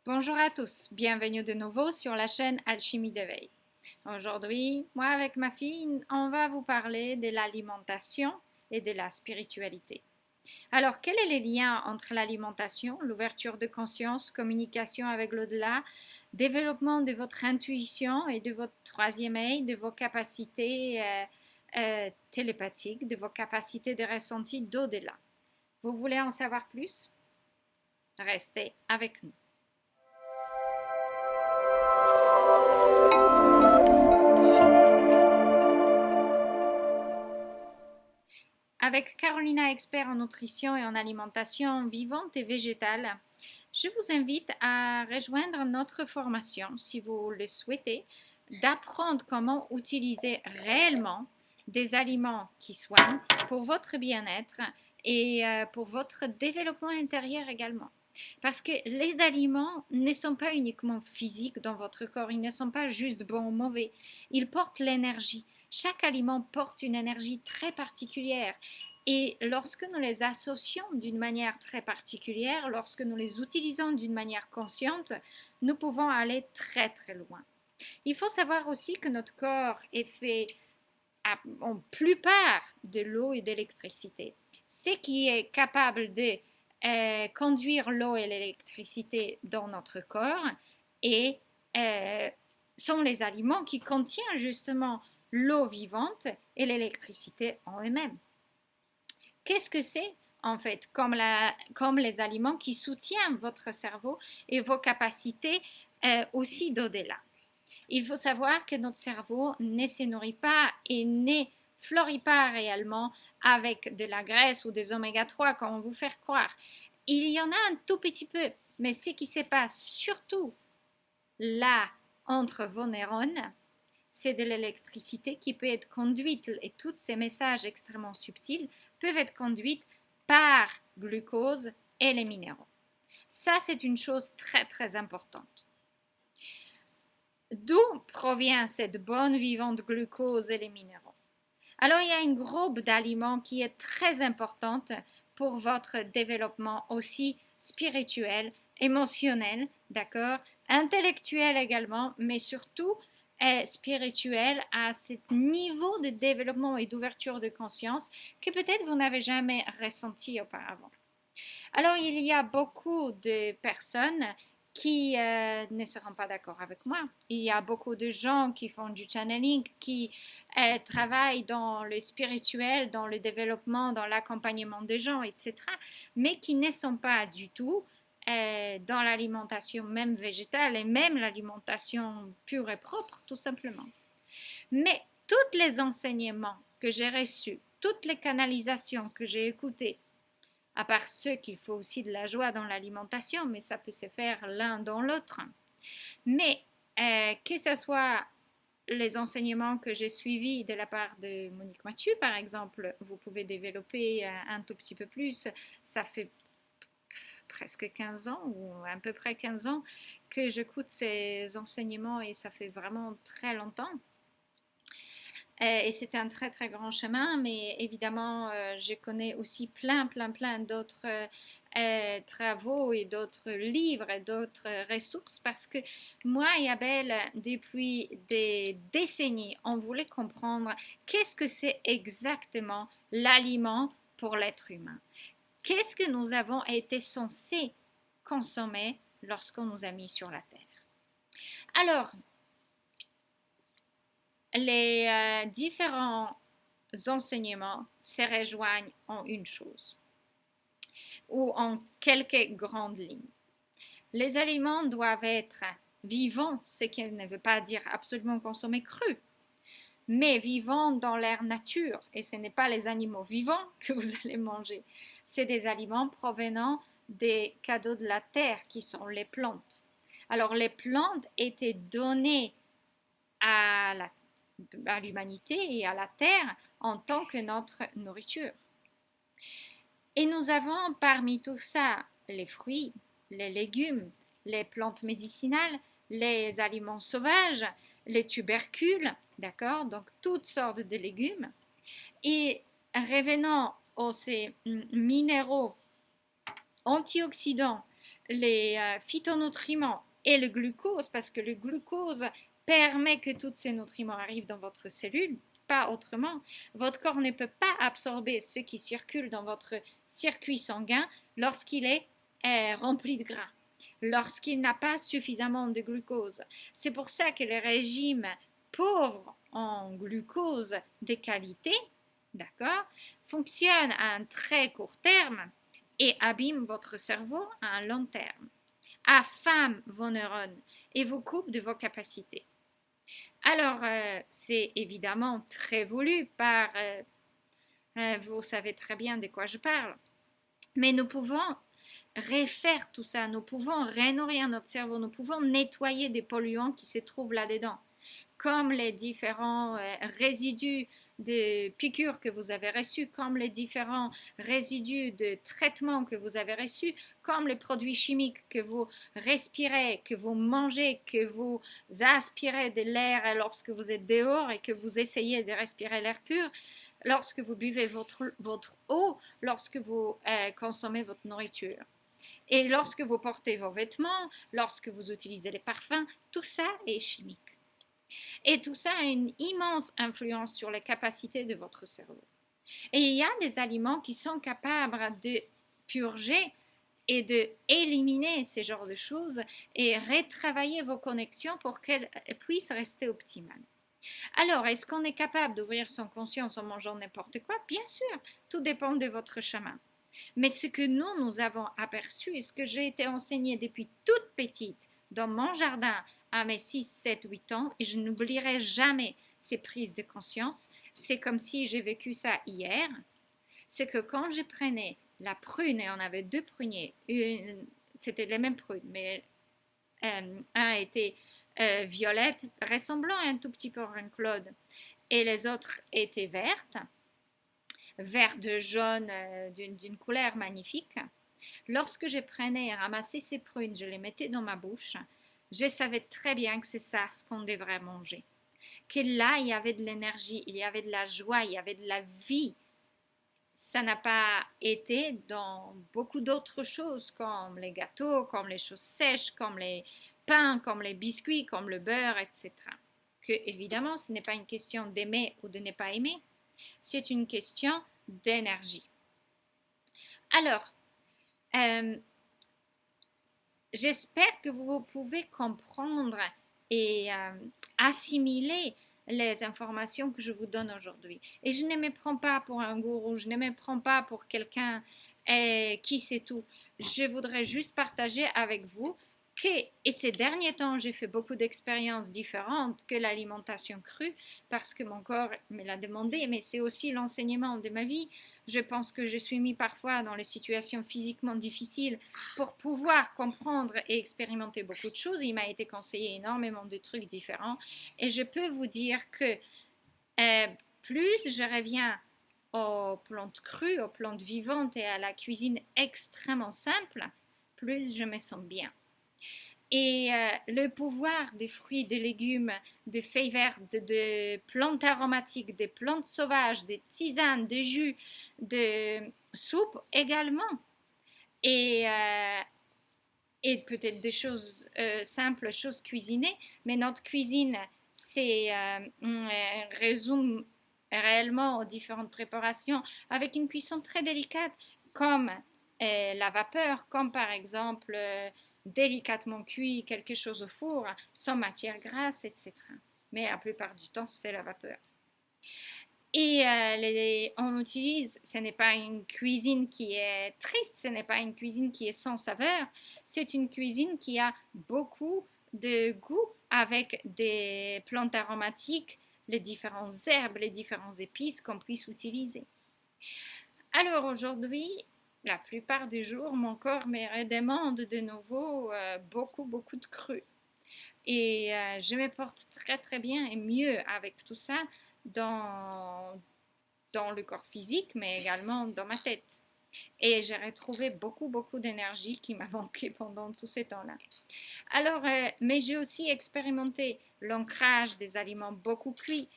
Bonjour à tous, bienvenue de nouveau sur la chaîne Alchimie d'éveil. Aujourd'hui, moi avec ma fille, on va vous parler de l'alimentation et de la spiritualité. Alors, quel est le lien entre l'alimentation, l'ouverture de conscience, communication avec l'au-delà, développement de votre intuition et de votre troisième œil, de vos capacités télépathiques, de vos capacités de ressenti d'au-delà? Vous voulez en savoir plus? Restez avec nous. Avec Carolina, expert en nutrition et en alimentation vivante et végétale, je vous invite à rejoindre notre formation si vous le souhaitez, d'apprendre comment utiliser réellement des aliments qui soignent pour votre bien-être et pour votre développement intérieur également. Parce que les aliments ne sont pas uniquement physiques dans votre corps, ils ne sont pas juste bons ou mauvais, ils portent l'énergie. Chaque aliment porte une énergie très particulière et lorsque nous les associons d'une manière très particulière, lorsque nous les utilisons d'une manière consciente, nous pouvons aller très très loin. Il faut savoir aussi que notre corps est fait en plupart de l'eau et d'électricité. Ce qui est capable de conduire l'eau et l'électricité dans notre corps et sont les aliments qui contiennent justement l'eau vivante et l'électricité en eux-mêmes. Qu'est-ce que c'est en fait comme les aliments qui soutiennent votre cerveau et vos capacités aussi d'au-delà? Il faut savoir que notre cerveau ne se nourrit pas et ne fleurit pas réellement avec de la graisse ou des oméga 3 comme on vous fait croire. Il y en a un tout petit peu, mais ce qui se passe surtout là entre vos neurones, c'est de l'électricité qui peut être conduite et tous ces messages extrêmement subtils peuvent être conduits par glucose et les minéraux. Ça, c'est une chose très très importante. D'où provient cette bonne vivante glucose et les minéraux? Alors, il y a une groupe d'aliments qui est très importante pour votre développement aussi spirituel, émotionnel, d'accord, intellectuel également, mais surtout spirituel à ce niveau de développement et d'ouverture de conscience que peut-être vous n'avez jamais ressenti auparavant. Alors, il y a beaucoup de personnes qui ne seront pas d'accord avec moi. Il y a beaucoup de gens qui font du channeling, qui travaillent dans le spirituel, dans le développement, dans l'accompagnement des gens, etc., mais qui ne sont pas du tout dans l'alimentation même végétale et même l'alimentation pure et propre, tout simplement. Mais tous les enseignements que j'ai reçus, toutes les canalisations que j'ai écoutées, à part ceux qu'il faut aussi de la joie dans l'alimentation, mais ça peut se faire l'un dans l'autre. Mais que ce soit les enseignements que j'ai suivis de la part de Monique Mathieu, par exemple, vous pouvez développer un tout petit peu plus. Ça fait presque 15 ans ou à peu près 15 ans que j'écoute ces enseignements et ça fait vraiment très longtemps. Et c'est un très très grand chemin, mais évidemment, je connais aussi plein d'autres travaux et d'autres livres et d'autres ressources parce que moi et Abel, depuis des décennies, on voulait comprendre qu'est-ce que c'est exactement l'aliment pour l'être humain. Qu'est-ce que nous avons été censés consommer lorsqu'on nous a mis sur la Terre? Alors, les différents enseignements se rejoignent en une chose ou en quelques grandes lignes. Les aliments doivent être vivants, ce qui ne veut pas dire absolument consommer cru, mais vivants dans leur nature. Et ce n'est pas les animaux vivants que vous allez manger, c'est des aliments provenant des cadeaux de la terre qui sont les plantes. Alors les plantes étaient données à l'humanité et à la terre en tant que notre nourriture. Et nous avons parmi tout ça les fruits, les légumes, les plantes médicinales, les aliments sauvages, les tubercules, d'accord? Donc toutes sortes de légumes. Et revenons aux ces minéraux antioxydants les phytonutriments et le glucose, parce que le glucose permet que tous ces nutriments arrivent dans votre cellule, pas autrement. Votre corps ne peut pas absorber ce qui circule dans votre circuit sanguin lorsqu'il est rempli de gras, lorsqu'il n'a pas suffisamment de glucose. C'est pour ça que les régimes pauvres en glucose de qualité, d'accord, fonctionnent à un très court terme et abîment votre cerveau à un long terme, affament vos neurones et vous coupent de vos capacités. Alors, c'est évidemment très voulu par, vous savez très bien de quoi je parle, mais nous pouvons refaire tout ça, nous pouvons renourrir notre cerveau, nous pouvons nettoyer des polluants qui se trouvent là-dedans, comme les différents résidus de piqûres que vous avez reçus, comme les différents résidus de traitements que vous avez reçus, comme les produits chimiques que vous respirez, que vous mangez, que vous aspirez de l'air lorsque vous êtes dehors et que vous essayez de respirer l'air pur, lorsque vous buvez votre eau, lorsque vous consommez votre nourriture. Et lorsque vous portez vos vêtements, lorsque vous utilisez les parfums, tout ça est chimique. Et tout ça a une immense influence sur les capacités de votre cerveau. Et il y a des aliments qui sont capables de purger et de éliminer ces genres de choses et retravailler vos connexions pour qu'elles puissent rester optimales. Alors, est-ce qu'on est capable d'ouvrir son conscience en mangeant n'importe quoi? Bien sûr, tout dépend de votre chemin. Mais ce que nous avons aperçu et ce que j'ai été enseignée depuis toute petite dans mon jardin à mes 6, 7, 8 ans, et je n'oublierai jamais ces prises de conscience, c'est comme si j'ai vécu ça hier, c'est que quand je prenais la prune, et on avait deux pruniers, c'était les mêmes prunes, mais un était violette, ressemblant un tout petit peu à une Claude, et les autres étaient vertes, verte jaune d'une couleur magnifique. Lorsque je prenais et ramassais ces prunes, je les mettais dans ma bouche, je savais très bien que c'est ça ce qu'on devrait manger. Que là, il y avait de l'énergie, il y avait de la joie, il y avait de la vie. Ça n'a pas été dans beaucoup d'autres choses comme les gâteaux, comme les choses sèches, comme les pains, comme les biscuits, comme le beurre, etc. Que évidemment, ce n'est pas une question d'aimer ou de ne pas aimer, c'est une question d'énergie. Alors, j'espère que vous pouvez comprendre et assimiler les informations que je vous donne aujourd'hui. Et je ne me prends pas pour un gourou, je ne me prends pas pour quelqu'un qui sait tout. Je voudrais juste partager avec vous que, et ces derniers temps, j'ai fait beaucoup d'expériences différentes que l'alimentation crue parce que mon corps me l'a demandé, mais c'est aussi l'enseignement de ma vie. Je pense que je suis mis parfois dans les situations physiquement difficiles pour pouvoir comprendre et expérimenter beaucoup de choses. Il m'a été conseillé énormément de trucs différents et je peux vous dire que plus je reviens aux plantes crues, aux plantes vivantes et à la cuisine extrêmement simple, plus je me sens bien. Et le pouvoir des fruits, des légumes, des feuilles vertes, de plantes aromatiques, des plantes sauvages, des tisanes, des jus, de soupes également. Et peut-être des choses simples, choses cuisinées. Mais notre cuisine, résume réellement aux différentes préparations avec une cuisson très délicate, comme la vapeur, comme par exemple délicatement cuit quelque chose au four, sans matière grasse, etc. Mais la plupart du temps, c'est la vapeur. Et on utilise, ce n'est pas une cuisine qui est triste, ce n'est pas une cuisine qui est sans saveur, c'est une cuisine qui a beaucoup de goût avec des plantes aromatiques, les différentes herbes, les différentes épices qu'on puisse utiliser. Alors aujourd'hui, la plupart des jours, mon corps me redemande de nouveau beaucoup de cru. Et je me porte très très bien et mieux avec tout ça dans le corps physique, mais également dans ma tête. Et j'ai retrouvé beaucoup d'énergie qui m'a manqué pendant tous ces temps-là. Alors, mais j'ai aussi expérimenté l'ancrage des aliments beaucoup cuits,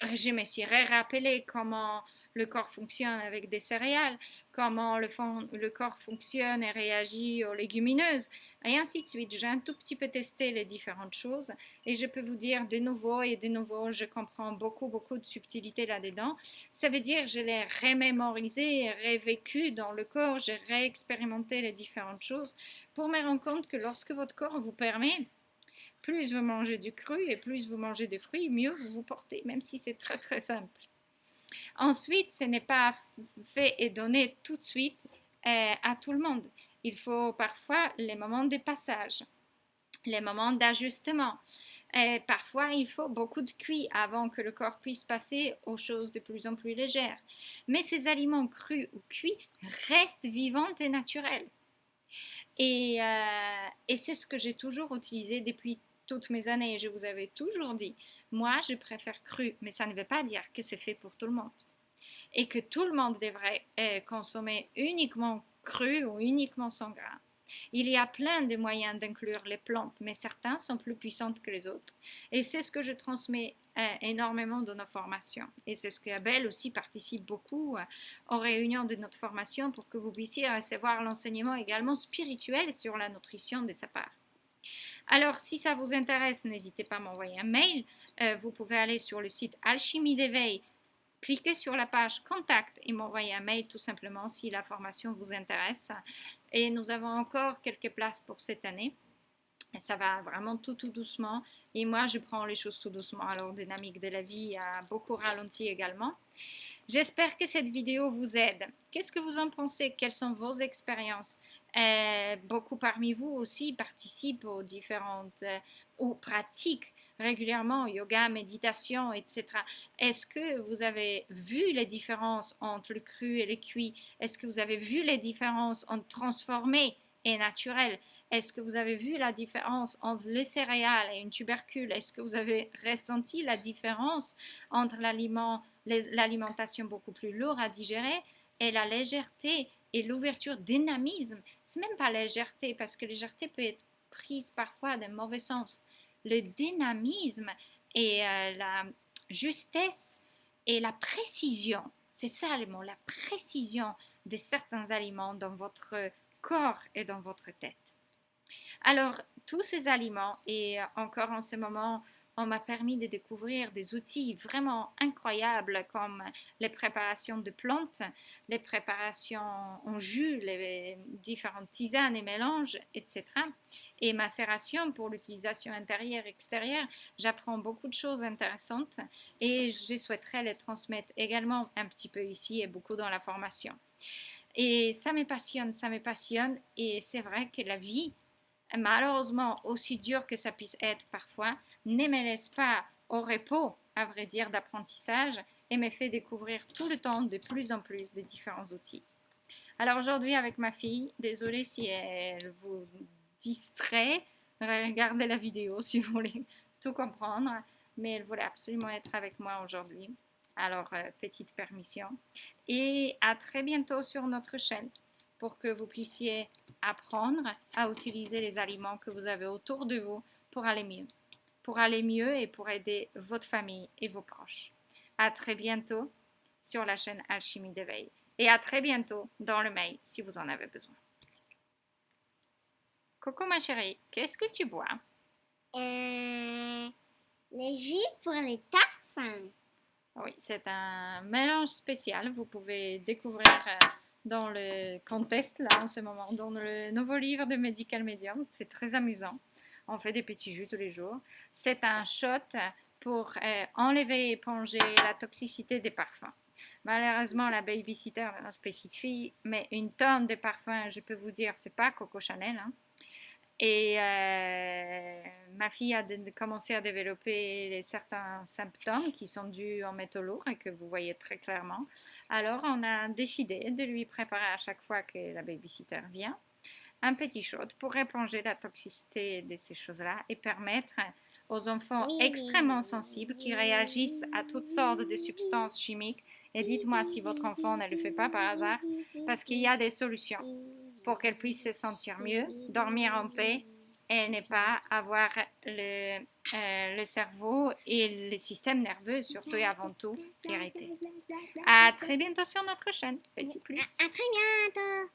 je me suis rappelé comment le corps fonctionne avec des céréales, comment le corps fonctionne et réagit aux légumineuses, et ainsi de suite. J'ai un tout petit peu testé les différentes choses et je peux vous dire de nouveau et de nouveau, je comprends beaucoup, beaucoup de subtilité là-dedans. Ça veut dire que je l'ai remémorisé, revécu dans le corps, j'ai réexpérimenté les différentes choses pour me rendre compte que lorsque votre corps vous permet, plus vous mangez du cru et plus vous mangez de fruits, mieux vous vous portez, même si c'est très très simple. Ensuite, ce n'est pas fait et donné tout de suite à tout le monde. Il faut parfois les moments de passage, les moments d'ajustement. Parfois, il faut beaucoup de cuit avant que le corps puisse passer aux choses de plus en plus légères. Mais ces aliments crus ou cuits restent vivants et naturels. Et c'est ce que j'ai toujours utilisé depuis toutes mes années. Je vous avais toujours dit, moi, je préfère cru, mais ça ne veut pas dire que c'est fait pour tout le monde. Et que tout le monde devrait consommer uniquement cru ou uniquement sans gras. Il y a plein de moyens d'inclure les plantes, mais certains sont plus puissantes que les autres. Et c'est ce que je transmets énormément dans nos formations. Et c'est ce que Abel aussi participe beaucoup aux réunions de notre formation pour que vous puissiez recevoir l'enseignement également spirituel sur la nutrition de sa part. Alors, si ça vous intéresse, n'hésitez pas à m'envoyer un mail. Vous pouvez aller sur le site Alchimie d'éveil, cliquez sur la page Contact et m'envoyer un mail tout simplement si la formation vous intéresse. Et nous avons encore quelques places pour cette année. Et ça va vraiment tout doucement. Et moi, je prends les choses tout doucement. Alors, dynamique de la vie a beaucoup ralenti également. J'espère que cette vidéo vous aide. Qu'est-ce que vous en pensez? Quelles sont vos expériences? Beaucoup parmi vous aussi participent aux différentes ou pratiquent régulièrement yoga, méditation, etc. Est-ce que vous avez vu les différences entre le cru et le cuit? Est-ce que vous avez vu les différences entre transformé et naturel? Est-ce que vous avez vu la différence entre le céréales et une tubercule? Est-ce que vous avez ressenti la différence entre l'alimentation beaucoup plus lourde à digérer et la légèreté et l'ouverture, dynamisme? C'est même pas légèreté, parce que légèreté peut être prise parfois dans le mauvais sens. Le dynamisme et la justesse et la précision, c'est ça le mot, la précision de certains aliments dans votre corps et dans votre tête. Alors, tous ces aliments, et encore en ce moment, on m'a permis de découvrir des outils vraiment incroyables comme les préparations de plantes, les préparations en jus, les différentes tisanes et mélanges, etc. Et macération pour l'utilisation intérieure et extérieure. J'apprends beaucoup de choses intéressantes et je souhaiterais les transmettre également un petit peu ici et beaucoup dans la formation. Et ça me passionne et c'est vrai que la vie, malheureusement, aussi dur que ça puisse être parfois, ne me laisse pas au repos, à vrai dire, d'apprentissage et me fait découvrir tout le temps de plus en plus de différents outils. Alors aujourd'hui avec ma fille, désolée si elle vous distrait, regardez la vidéo si vous voulez tout comprendre, mais elle voulait absolument être avec moi aujourd'hui. Alors petite permission et à très bientôt sur notre chaîne pour que vous puissiez apprendre à utiliser les aliments que vous avez autour de vous pour aller mieux et pour aider votre famille et vos proches. À très bientôt sur la chaîne Alchimie d'éveil et à très bientôt dans le mail si vous en avez besoin. Coucou ma chérie, qu'est-ce que tu bois? Le jus pour les tartines. Oui, c'est un mélange spécial. Vous pouvez découvrir dans le contest, là, en ce moment, dans le nouveau livre de Medical Medium. C'est très amusant. On fait des petits jus tous les jours. C'est un shot pour enlever et éponger la toxicité des parfums. Malheureusement, la babysitter de notre petite fille met une tonne de parfums. Je peux vous dire, c'est pas Coco Chanel, hein. Et ma fille a commencé à développer certains symptômes qui sont dus aux métaux lourds et que vous voyez très clairement. Alors, on a décidé de lui préparer à chaque fois que la babysitter vient un petit shot pour éponger la toxicité de ces choses-là et permettre aux enfants extrêmement sensibles qui réagissent à toutes sortes de substances chimiques. Et dites-moi si votre enfant ne le fait pas par hasard, parce qu'il y a des solutions pour qu'elle puisse se sentir mieux, dormir en paix et ne pas avoir le cerveau et le système nerveux, surtout et avant tout, irrité. À très bientôt sur notre chaîne. Petit plus. À très bientôt.